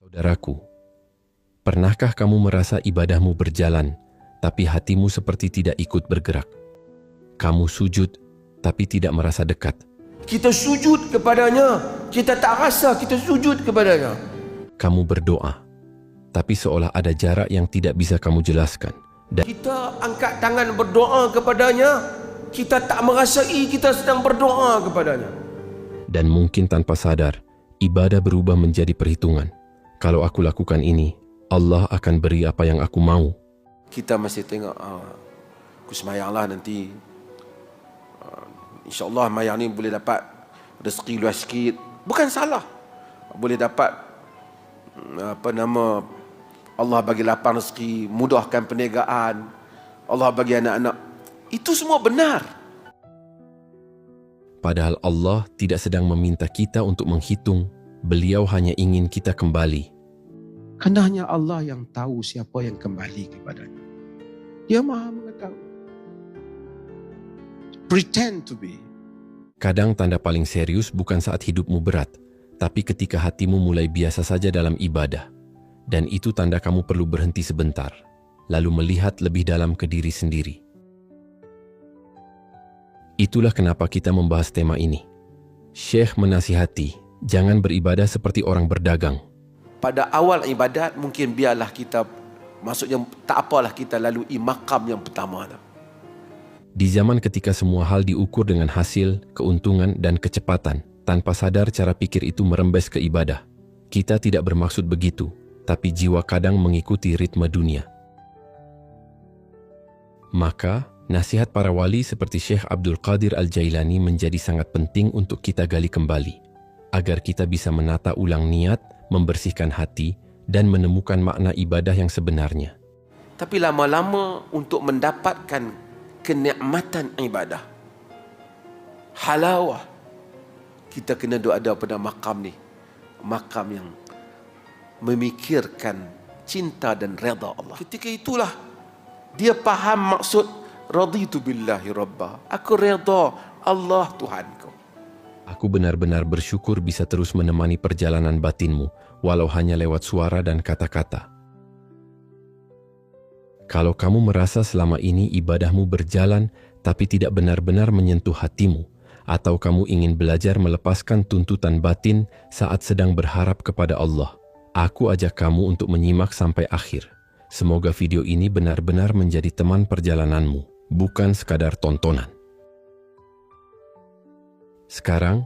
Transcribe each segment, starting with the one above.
Saudaraku, pernahkah kamu merasa ibadahmu berjalan, tapi hatimu seperti tidak ikut bergerak? Kamu sujud, tapi tidak merasa dekat. Kita sujud kepadanya, kita tak rasa kita sujud kepadanya. Kamu berdoa, tapi seolah ada jarak yang tidak bisa kamu jelaskan. Dan Kita angkat tangan berdoa kepadanya, kita tak merasai kita sedang berdoa kepadanya. mungkin tanpa sadar, ibadah berubah menjadi perhitungan. Kalau aku lakukan ini, Allah akan beri apa yang aku mau. Kita masih tengok, aku semayanglah nanti. InsyaAllah mayang ni boleh dapat rezeki luas sikit. Bukan salah. Boleh dapat Allah bagi lapang rezeki, mudahkan perniagaan, Allah bagi anak-anak. Itu semua benar. Padahal Allah tidak sedang meminta kita untuk menghitung, Beliau hanya ingin kita kembali. Karena hanya Allah yang tahu siapa yang kembali kepadanya. Dia maha mengetahui. Pretend to be. Kadang tanda paling serius bukan saat hidupmu berat, tapi ketika hatimu mulai biasa saja dalam ibadah. Dan itu tanda kamu perlu berhenti sebentar, lalu melihat lebih dalam ke diri sendiri. Itulah kenapa kita membahas tema ini. Syekh menasihati, jangan beribadah seperti orang berdagang. Pada awal ibadat mungkin biarlah kita, maksudnya tak apalah kita lalui makam yang pertama. Di zaman ketika semua hal diukur dengan hasil, keuntungan, dan kecepatan, tanpa sadar cara pikir itu merembes ke ibadah. Kita tidak bermaksud begitu, tapi jiwa kadang mengikuti ritme dunia. Maka, nasihat para wali seperti Syekh Abdul Qadir Al-Jailani menjadi sangat penting untuk kita gali kembali, agar kita bisa menata ulang niat, membersihkan hati, dan menemukan makna ibadah yang sebenarnya. Tapi lama-lama untuk mendapatkan kenikmatan ibadah, halawah, kita kena ada pada makam ni. Makam yang memikirkan cinta dan redha Allah. Ketika itulah dia faham maksud raditu billahi rabba. Aku redha Allah Tuhanku. Aku benar-benar bersyukur bisa terus menemani perjalanan batinmu, walau hanya lewat suara dan kata-kata. Kalau kamu merasa selama ini ibadahmu berjalan, tapi tidak benar-benar menyentuh hatimu, atau kamu ingin belajar melepaskan tuntutan batin saat sedang berharap kepada Allah, aku ajak kamu untuk menyimak sampai akhir. Semoga video ini benar-benar menjadi teman perjalananmu, bukan sekadar tontonan. Sekarang,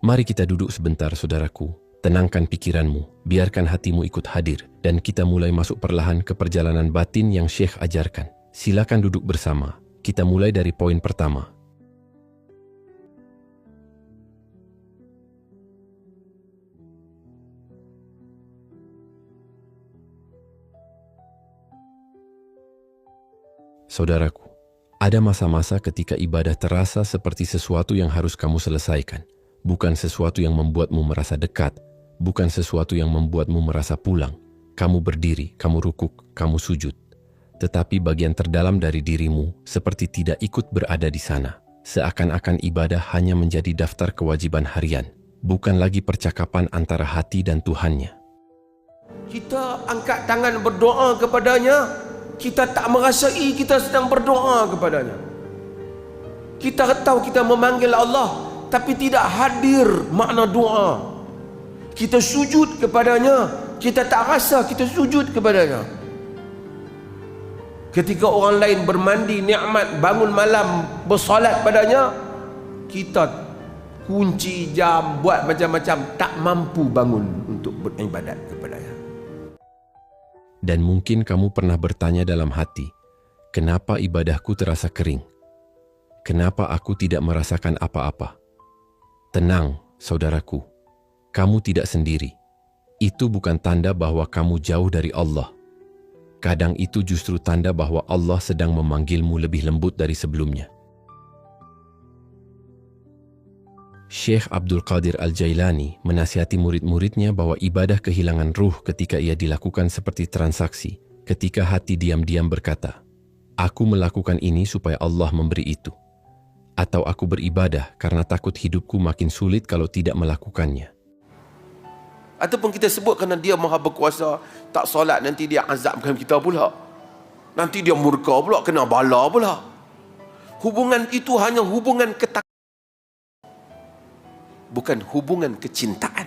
mari kita duduk sebentar saudaraku. Tenangkan pikiranmu, biarkan hatimu ikut hadir, dan kita mulai masuk perlahan ke perjalanan batin yang Syekh ajarkan. Silakan duduk bersama. Kita mulai dari poin pertama. Saudaraku, ada masa-masa ketika ibadah terasa seperti sesuatu yang harus kamu selesaikan, bukan sesuatu yang membuatmu merasa dekat, bukan sesuatu yang membuatmu merasa pulang. Kamu berdiri, kamu rukuk, kamu sujud. Tetapi bagian terdalam dari dirimu seperti tidak ikut berada di sana. Seakan-akan ibadah hanya menjadi daftar kewajiban harian, bukan lagi percakapan antara hati dan Tuhannya. Kita angkat tangan berdoa kepadanya, kita tak merasai kita sedang berdoa kepadanya. Kita tahu kita memanggil Allah, tapi tidak hadir makna doa. Kita sujud kepadanya, kita tak rasa kita sujud kepadanya. Ketika orang lain bermandi nikmat, bangun malam bersolat padanya, kita kunci jam, buat macam-macam, tak mampu bangun untuk beribadat kepadanya. Dan mungkin kamu pernah bertanya dalam hati, kenapa ibadahku terasa kering? Kenapa aku tidak merasakan apa-apa? Tenang, saudaraku. Kamu tidak sendiri. Itu bukan tanda bahwa kamu jauh dari Allah. Kadang itu justru tanda bahwa Allah sedang memanggilmu lebih lembut dari sebelumnya. Syekh Abdul Qadir Al-Jailani menasihati murid-muridnya bahwa ibadah kehilangan ruh ketika ia dilakukan seperti transaksi, ketika hati diam-diam berkata, "Aku melakukan ini supaya Allah memberi itu." Atau aku beribadah karena takut hidupku makin sulit kalau tidak melakukannya. Ataupun kita sebut kerana dia maha berkuasa, tak solat nanti dia azabkan kita pula. Nanti dia murka pula, kena bala pula. Hubungan itu hanya hubungan ketakutan, bukan hubungan kecintaan.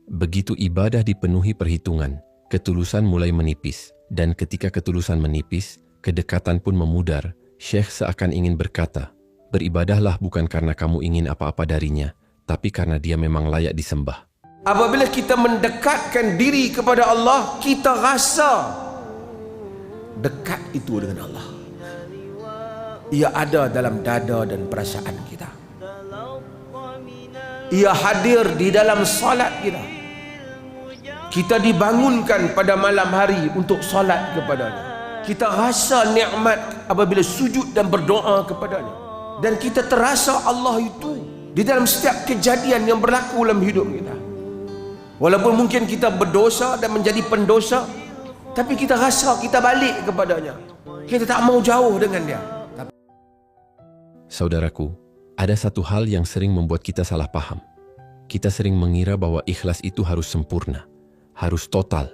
Begitu ibadah dipenuhi perhitungan, ketulusan mulai menipis. Dan ketika ketulusan menipis, kedekatan pun memudar. Syekh seakan ingin berkata, beribadahlah bukan karena kamu ingin apa-apa darinya, tapi karena dia memang layak disembah. Apabila kita mendekatkan diri kepada Allah, kita rasa dekat itu dengan Allah. Ia ada dalam dada dan perasaan kita. Ia hadir di dalam salat kita. Kita dibangunkan pada malam hari untuk salat kepadanya. Kita rasa nikmat apabila sujud dan berdoa kepadanya. Dan kita terasa Allah itu di dalam setiap kejadian yang berlaku dalam hidup kita. Walaupun mungkin kita berdosa dan menjadi pendosa, tapi kita rasa kita balik kepadanya. Kita tak mau jauh dengan dia. Saudaraku, ada satu hal yang sering membuat kita salah paham. Kita sering mengira bahwa ikhlas itu harus sempurna, harus total,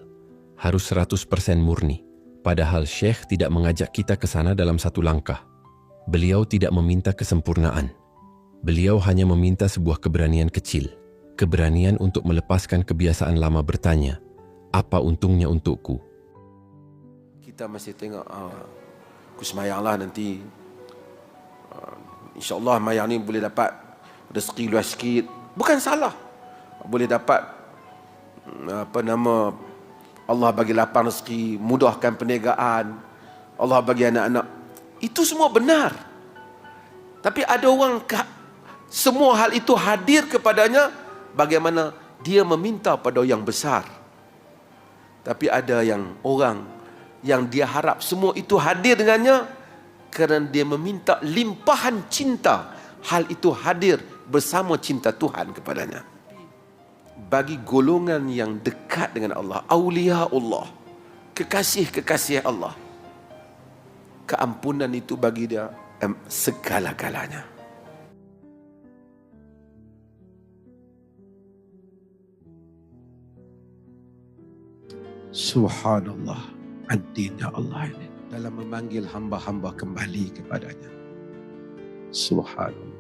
harus 100% murni. Padahal Syekh tidak mengajak kita ke sana dalam satu langkah. Beliau tidak meminta kesempurnaan. Beliau hanya meminta sebuah keberanian kecil. Keberanian untuk melepaskan kebiasaan lama bertanya, apa untungnya untukku? Kita masih tengok, aku semayanglah nanti. InsyaAllah mayang ni boleh dapat rezeki luas sikit. Bukan salah. Boleh dapat Allah bagi lapang rezeki, mudahkan perniagaan, Allah bagi anak-anak. Itu semua benar. Tapi ada orang semua hal itu hadir kepadanya bagaimana dia meminta pada yang besar. Tapi ada orang yang dia harap semua itu hadir dengannya kerana dia meminta limpahan cinta. Hal itu hadir bersama cinta Tuhan kepadanya. Bagi golongan yang dekat dengan Allah, aulia Allah, kekasih-kekasih Allah, keampunan itu bagi dia segala-galanya. Subhanallah, adilnya Allah ini dalam memanggil hamba-hamba kembali kepadanya. Subhanallah.